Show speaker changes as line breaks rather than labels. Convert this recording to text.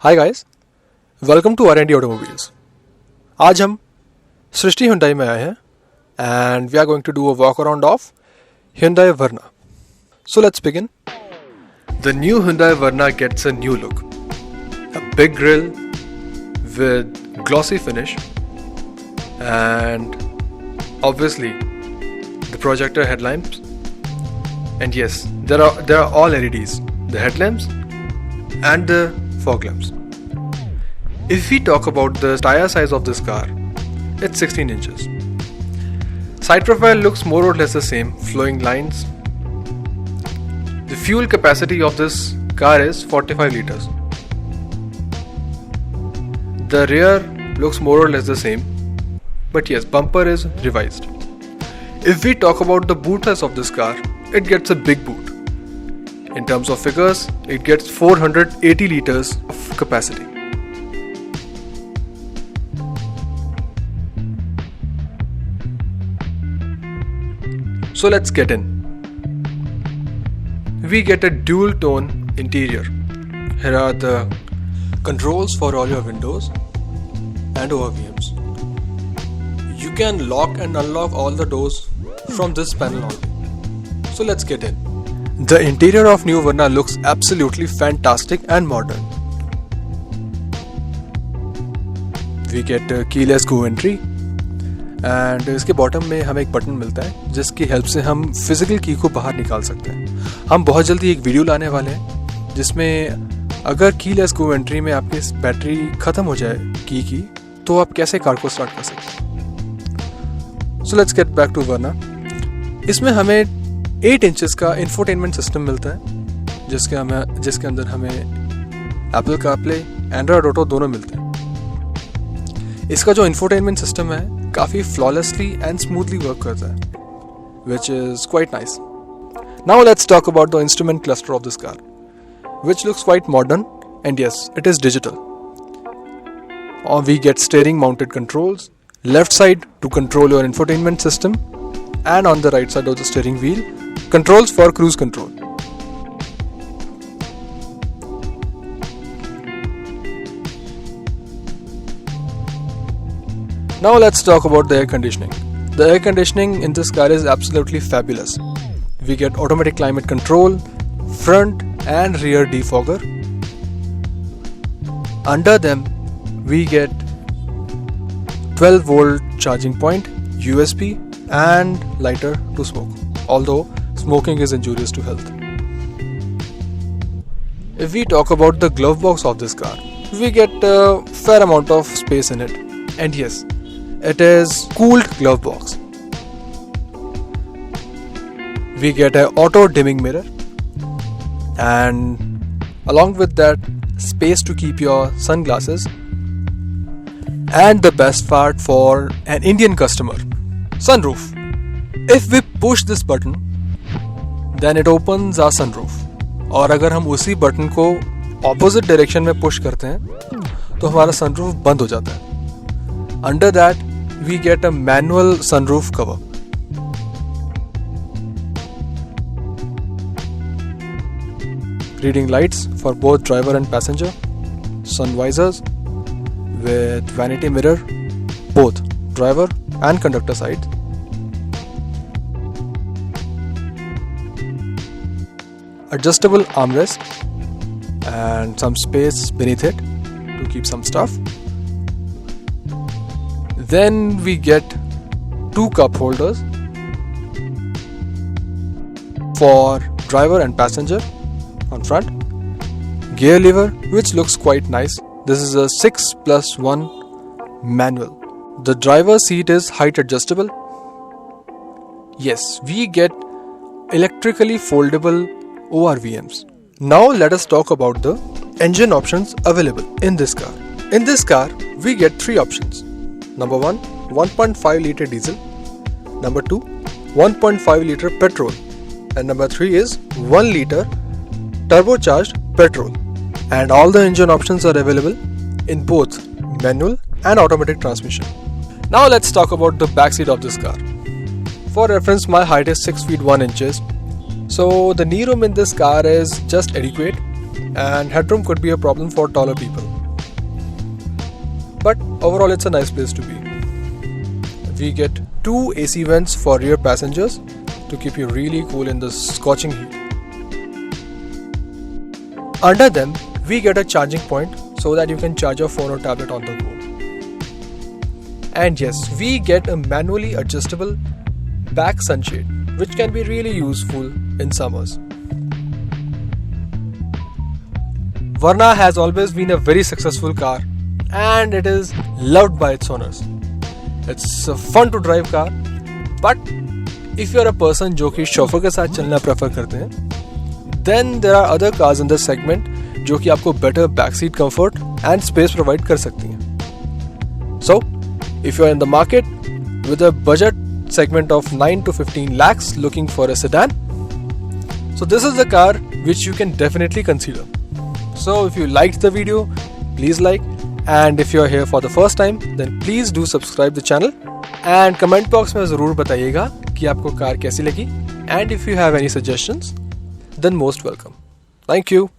Hi guys, welcome to R&D automobiles. आज हम Srishti Hyundai में आए हैं and we are going to do a walk around of Hyundai Verna. So let's begin. The new Hyundai Verna gets a new look. A big grille with glossy finish and obviously the projector headlamps. And yes, there are all LEDs, the headlamps and the fog lamps. If we talk about the tire size of this car, it's 16 inches. Side profile looks more or less the same, flowing lines. The fuel capacity of this car is 45 liters. The rear looks more or less the same, but yes, bumper is revised. If we talk about the boot size of this car, it gets a big boot. In terms of figures, it gets 480 liters of capacity. So let's get in. We get a dual tone interior. Here are the controls for all your windows and ORVMs. You can lock and unlock all the doors from this panel only. So let's get in. The interior of new Verna looks absolutely fantastic and modern. We get a keyless go entry and इसके bottom में हमें एक button मिलता है जिसकी help से हम physical की को बाहर निकाल सकते हैं। हम बहुत जल्दी एक वीडियो लाने वाले हैं जिसमें अगर कीलेस गो एंट्री में आपकी बैटरी ख़त्म हो जाए की तो आप कैसे कार को स्टार्ट कर सकते हैं। So let's get back to Verna. इसमें हमें 8 इंचेस का इंफोटेनमेंट सिस्टम मिलता है जिसके अंदर हमें एप्पल कारप्ले, एंड्रॉयड ऑटो दोनों मिलते हैं। इसका जो इंफोटेनमेंट सिस्टम है काफ़ी फ्लॉलेसली एंड स्मूथली वर्क करता है, which is quite nice. Now let's talk about the instrument cluster of this car, which looks quite modern and yes, it is digital. Or we get steering mounted controls, left side to control your infotainment system, and on the right side of the steering wheel, controls for cruise control. Now let's talk about the air conditioning. The air conditioning in this car is absolutely fabulous. We get automatic climate control, front and rear defogger. Under them, we get 12 volt charging point, USB and lighter to smoke, although smoking is injurious to health. If we talk about the glove box of this car, we get a fair amount of space in it, and yes, it is cooled glove box. We get an auto dimming mirror, and along with that, space to keep your sunglasses. And the best part for an Indian customer, sunroof. If we push this button, then it opens our sunroof. और अगर हम उसी button को opposite direction में push करते हैं तो हमारा sunroof बंद हो जाता है. Under that, we get a manual sunroof cover. Reading lights for both driver and passenger. Sun visors with vanity mirror, both driver and conductor side. Adjustable armrest and some space beneath it to keep some stuff. Then we get 2 cup holders for driver and passenger on front. Gear lever, which looks quite nice. This is a 6+1 manual. The driver's seat is height adjustable. Yes, we get electrically foldable ORVMs. Now let us talk about the engine options available in this car. In this car, we get 3 options. Number 1, 1.5 liter diesel. Number 2, 1.5 liter petrol. And number 3 is 1 liter turbocharged petrol. And all the engine options are available in both manual and automatic transmission. Now let's talk about the backseat of this car. For reference, my height is 6 feet 1 inches. So the knee room in this car is just adequate and headroom could be a problem for taller people. Overall, it's a nice place to be. We get 2 AC vents for rear passengers to keep you really cool in the scorching heat. Under them, we get a charging point so that you can charge your phone or tablet on the go. And yes, we get a manually adjustable back sunshade, which can be really useful in summers. Verna has always been a very successful car and it is loved by its owners. It's a fun to drive car, but if you are a person जो कि chauffeur के साथ चलना prefer करते हैं, then there are other cars in this segment जो कि आपको better backseat comfort and space provide कर सकती हैं. So, if you are in the market with a budget segment of 9 to 15 lakhs looking for a sedan, so this is the car which you can definitely consider. So if you liked the video, please like, and if you are here for the first time, then please do subscribe the channel and comment box में ज़रूर बताइएगा कि आपको car कैसी लगी, and if you have any suggestions, then most welcome. Thank you.